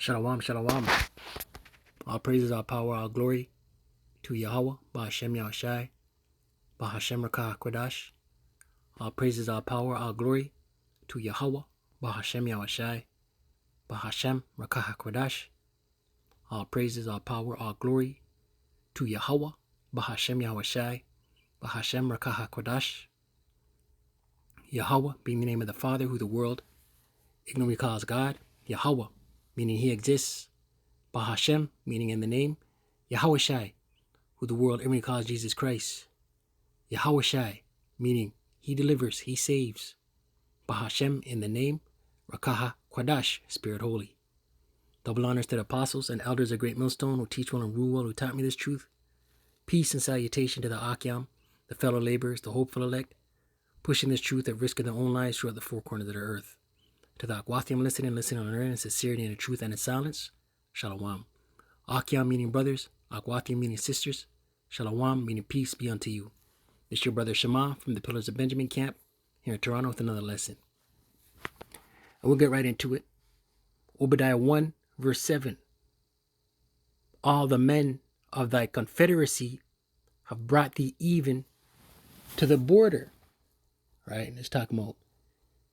Shalom, shalom. All praises, all power, all glory to Yahweh, Ba'ashem Yahushai, Ba'ashem Rakah Kodash. All praises, all power, all glory to Yahweh, Ba'ashem Yahushai, Ba'ashem Rakah Kodash. All praises, all power, all glory to Yahweh, Ba'ashem Yahushai, Ba'ashem Rakah Kodash. Yahweh being the name of the Father who the world ignorantly calls God. Yahweh meaning he exists. Ba'ashem meaning in the name. Yahushai, who the world ignorantly calls Jesus Christ. Yahushai meaning he delivers, he saves. Ba'ashem in the name. Rakah Kodash, Spirit Holy. Double honors to the apostles and elders of Great Millstone who teach well and rule well, who taught me this truth. Peace and salutation to the Akyam, the fellow laborers, the hopeful elect, pushing this truth at risk of their own lives throughout the four corners of the earth. To the Akwathiam listening and learning in sincerity and in truth and in silence, Shalom. Akyam meaning brothers, Akwathiam meaning sisters, Shalom meaning peace be unto you. It's your brother Shema from the Pillars of Benjamin camp here in Toronto with another lesson. And we'll get right into it. Obadiah 1 verse 7. All the men of thy confederacy have brought thee even to the border. Right? And it's talking about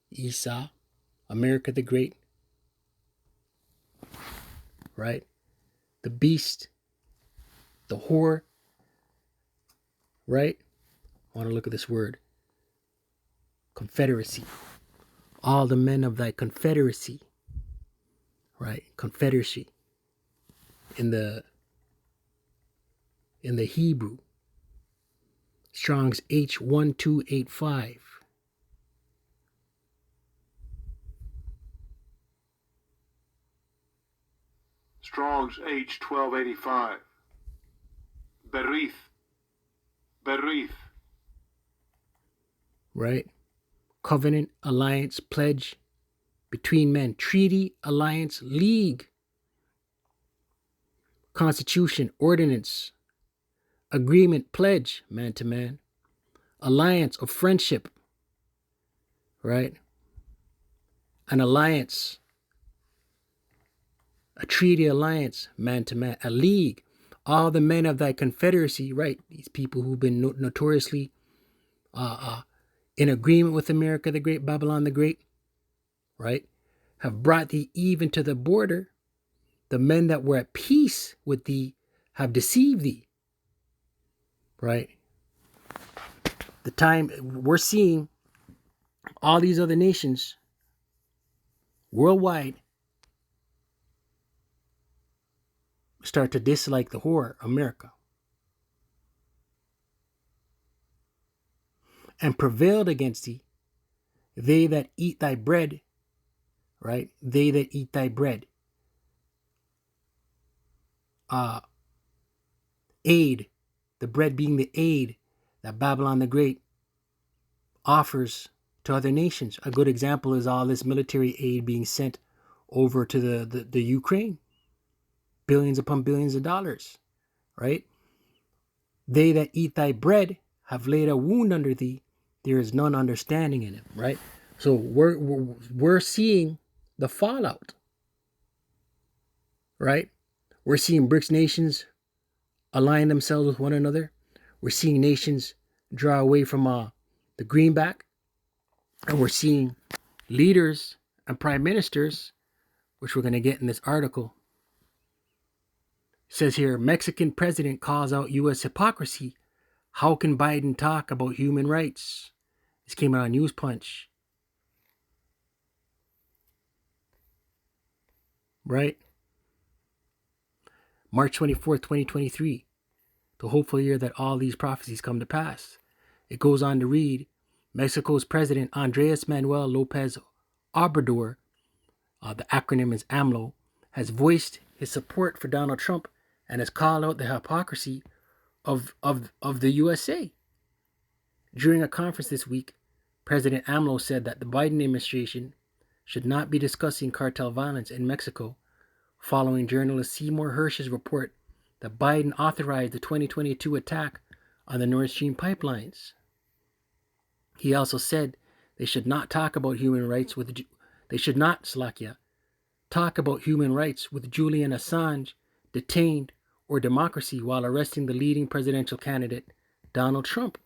Esau, America the Great. Right? The beast, the whore. Right? I want to look at this word. Confederacy. All the men of thy confederacy. Right? Confederacy. In the Hebrew. Strong's H1285. Strong's H1285. Berith. Right? Covenant, alliance, pledge between men. Treaty, alliance, league. Constitution, ordinance, agreement, pledge, man to man. Alliance of friendship. Right? An alliance. A treaty alliance, man to man. A league. All the men of thy confederacy, right? These people who've been notoriously in agreement with America the Great, Babylon the Great, right? Have brought thee even to the border. The men that were at peace with thee have deceived thee, right? The time we're seeing all these other nations worldwide start to dislike the whore, America, and prevailed against thee, they that eat thy bread, right? They that eat thy bread. Aid, the bread being the aid that Babylon the Great offers to other nations. A good example is all this military aid being sent over to the Ukraine. Billions upon billions of dollars, right? They that eat thy bread have laid a wound under thee. There is none understanding in him, right? So we're seeing the fallout, right? We're seeing BRICS nations align themselves with one another. We're seeing nations draw away from the greenback. And we're seeing leaders and prime ministers, which we're going to get in this article. It says here, Mexican president calls out U.S. hypocrisy. How can Biden talk about human rights? This came out on News Punch. Right? March 24th, 2023. The hopeful year that all these prophecies come to pass. It goes on to read, Mexico's President Andres Manuel Lopez Obrador, the acronym is AMLO, has voiced his support for Donald Trump and has called out the hypocrisy of the USA. During a conference this week, President AMLO said that the Biden administration should not be discussing cartel violence in Mexico following journalist Seymour Hersh's report that Biden authorized the 2022 attack on the Nord Stream pipelines. He also said they should not talk about human rights with talk about human rights with Julian Assange detained or democracy while arresting the leading presidential candidate, Donald Trump.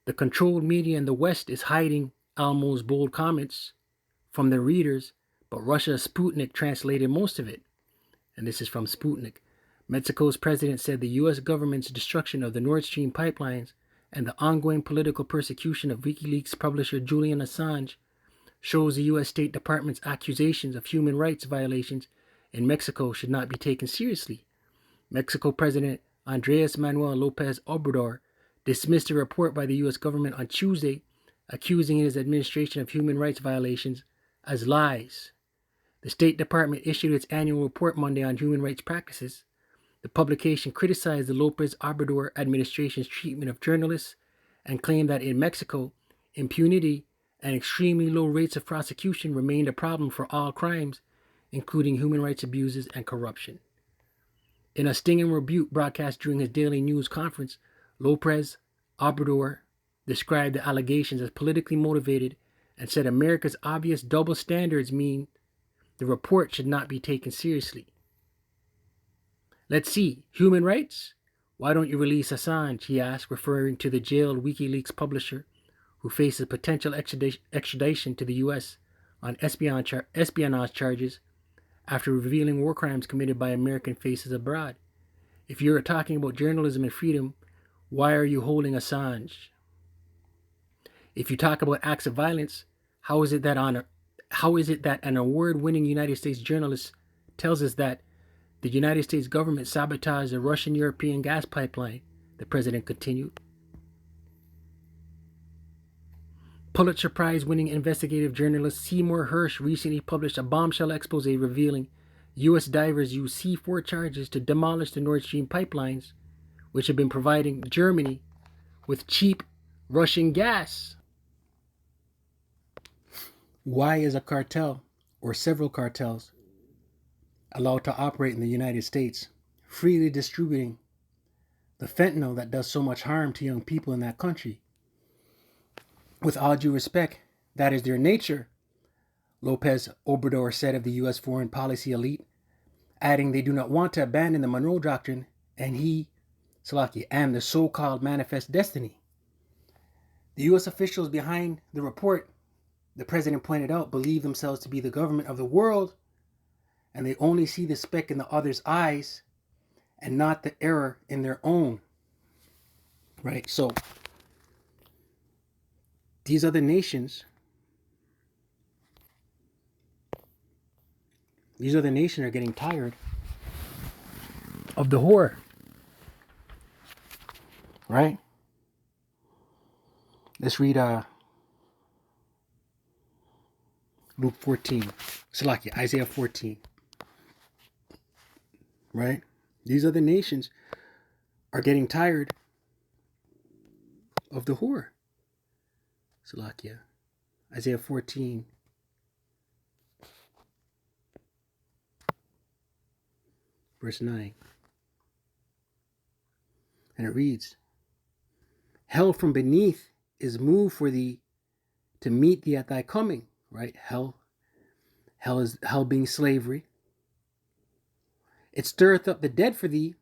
The controlled media in the West is hiding Almo's bold comments from their readers, but Russia's Sputnik translated most of it. And this is from Sputnik. Mexico's president said the U.S. government's destruction of the Nord Stream pipelines and the ongoing political persecution of WikiLeaks publisher Julian Assange shows the U.S. State Department's accusations of human rights violations in Mexico should not be taken seriously. Mexico President Andrés Manuel López Obrador dismissed a report by the U.S. government on Tuesday, accusing his administration of human rights violations as lies. The State Department issued its annual report Monday on human rights practices. The publication criticized the López Obrador administration's treatment of journalists and claimed that in Mexico, impunity and extremely low rates of prosecution remained a problem for all crimes, including human rights abuses and corruption. In a stinging rebuke broadcast during his daily news conference, López Obrador described the allegations as politically motivated and said America's obvious double standards mean the report should not be taken seriously. Let's see, human rights? Why don't you release Assange, he asked, referring to the jailed WikiLeaks publisher who faces potential extradition to the U.S. on espionage charges after revealing war crimes committed by American faces abroad. If you're talking about journalism and freedom, why are you holding Assange? If you talk about acts of violence, how is it that an award-winning United States journalist tells us that the United States government sabotaged the Russian-European gas pipeline? The president continued. Pulitzer Prize-winning investigative journalist Seymour Hersh recently published a bombshell expose revealing U.S. divers used C-4 charges to demolish the Nord Stream pipelines, which have been providing Germany with cheap Russian gas. Why is a cartel, or several cartels, allowed to operate in the United States, freely distributing the fentanyl that does so much harm to young people in that country? With all due respect, that is their nature, López Obrador said of the U.S. foreign policy elite, adding they do not want to abandon the Monroe Doctrine and the so-called Manifest Destiny. The U.S. officials behind the report, the president pointed out, believe themselves to be the government of the world, and they only see the speck in the other's eyes and not the error in their own. Right? So, these other nations are getting tired of the whore. Right? Let's read Luke 14. Isaiah 14. Right? These other nations are getting tired of the whore. Isaiah 14. Verse 9. And it reads, hell from beneath is moved for thee to meet thee at thy coming. Right? Hell being slavery. It stirreth up the dead for thee.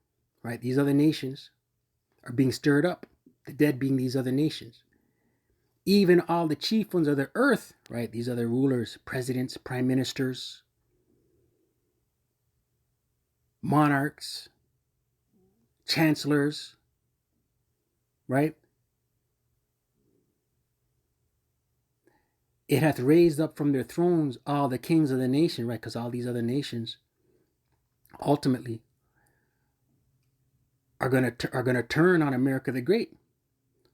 Right? These other nations are being stirred up. The dead being these other nations. Even all the chief ones of the earth. Right? These other rulers, presidents, prime ministers, monarchs, chancellors. Right? It hath raised up from their thrones all the kings of the nation, right? Because all these other nations ultimately are gonna turn on America the Great.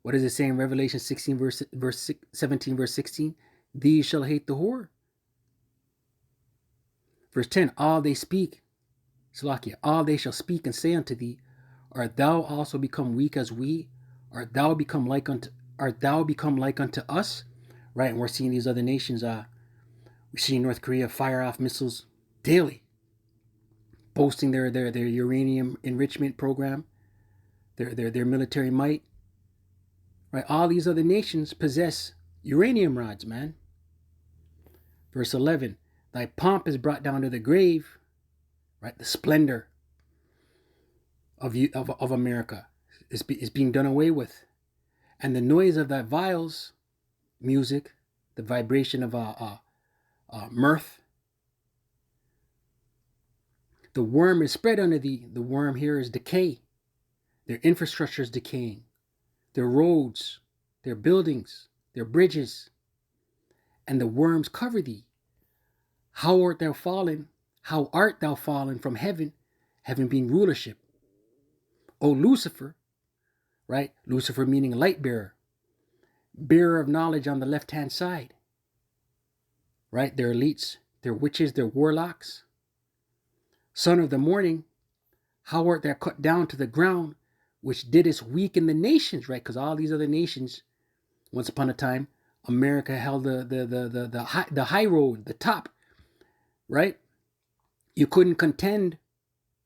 What does it say in Revelation 16, verse 17, verse 16? These shall hate the whore. Verse 10, all they shall speak and say unto thee, art thou also become weak as we? Art thou become like unto us? Right, and we're seeing these other nations, we're seeing North Korea fire off missiles daily, boasting their uranium enrichment program, their military might. Right, all these other nations possess uranium rods, man. Verse 11, thy pomp is brought down to the grave, right? The splendor of America is being done away with. And the noise of thy viols, music, the vibration of mirth, the worm is spread under thee. The worm here is decay. Their infrastructure is decaying. Their roads, their buildings, their bridges, and the worms cover thee. How art thou fallen? How art thou fallen from heaven, heaven being rulership? O Lucifer, right? Lucifer meaning light bearer, bearer of knowledge on the left-hand side, right? They're elites, they're witches, they're warlocks. Son of the morning, how art thou cut down to the ground, which didst weaken the nations, right? Because all these other nations, once upon a time, America held the high road, the top, right? You couldn't contend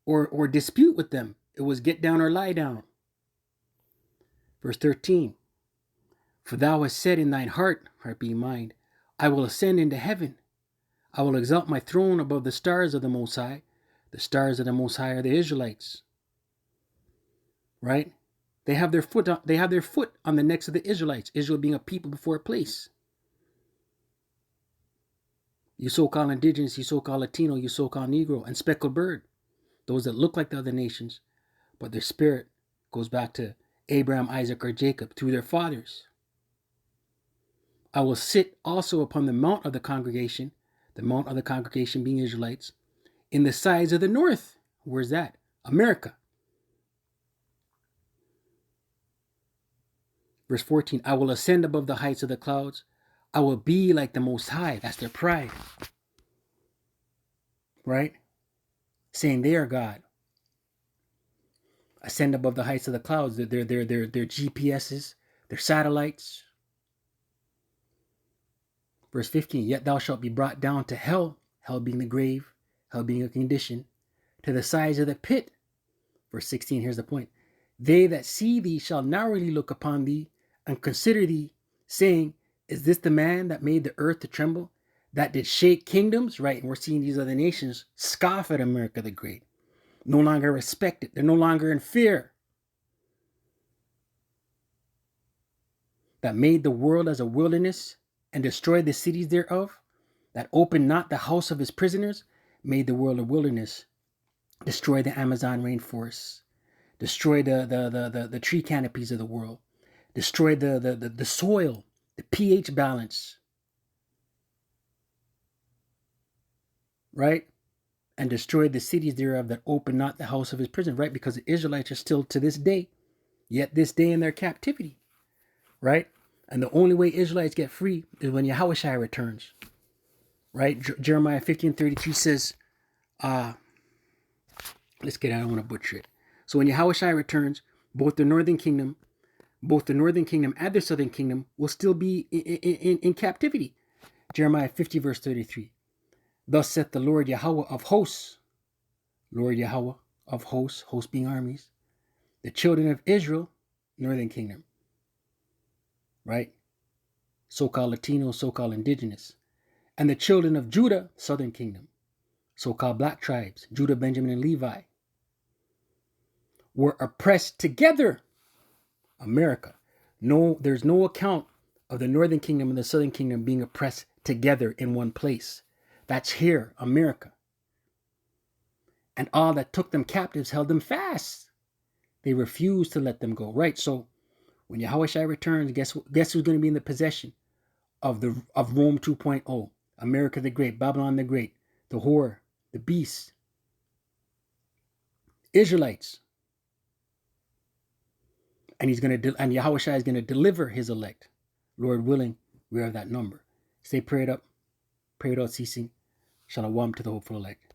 or dispute with them. It was get down or lie down. Verse 13, for thou hast said in thine heart being mind, I will ascend into heaven. I will exalt my throne above the stars of the Most High. The stars of the Most High are the Israelites, right? They have their foot on the necks of the Israelites. Israel being a people before a place. You so-called indigenous, you so-called Latino, you so-called Negro, and speckled bird. Those that look like the other nations, but their spirit goes back to Abraham, Isaac, or Jacob through their fathers. I will sit also upon the mount of the congregation being Israelites, in the sides of the north. Where's that? America. Verse 14, I will ascend above the heights of the clouds. I will be like the Most High. That's their pride. Right? Saying they are God. Ascend above the heights of the clouds. Their GPSs, their satellites. Verse 15, yet thou shalt be brought down to hell, hell being the grave, hell being a condition, to the sides of the pit. Verse 16, here's the point. They that see thee shall narrowly look upon thee and consider thee, saying, is this the man that made the earth to tremble, that did shake kingdoms? Right, and we're seeing these other nations scoff at America the Great. No longer respect it. They're no longer in fear. That made the world as a wilderness and destroyed the cities thereof, that opened not the house of his prisoners, made the world a wilderness, destroyed the Amazon rainforests, destroyed the tree canopies of the world, destroyed the soil, the pH balance, right? And destroyed the cities thereof, that opened not the house of his prison, right? Because the Israelites are still to this day, yet this day in their captivity, right? And the only way Israelites get free is when Yahushua returns, right? Jeremiah 15:33 says, let's get it, I don't want to butcher it. So when Yahushua returns, both the northern kingdom and the southern kingdom will still be in captivity. Jeremiah 50 verse 33. Thus saith the Lord Yahweh of hosts, Lord Yahweh of hosts, hosts being armies, the children of Israel, northern kingdom, right? So-called Latino, so-called indigenous. And the children of Judah, southern kingdom, so-called black tribes, Judah, Benjamin, and Levi, were oppressed together. America. No, there's no account of the northern kingdom and the southern kingdom being oppressed together in one place. That's here, America. And all that took them captives held them fast. They refused to let them go. Right. So when Yahushua returns, guess who's going to be in the possession of Rome 2.0, America the Great, Babylon the Great, the whore, the beast, Israelites. And and Yahushua is going to deliver his elect. Lord willing, we are that number. Stay prayed up, pray without ceasing. Shalom to the hopeful elect.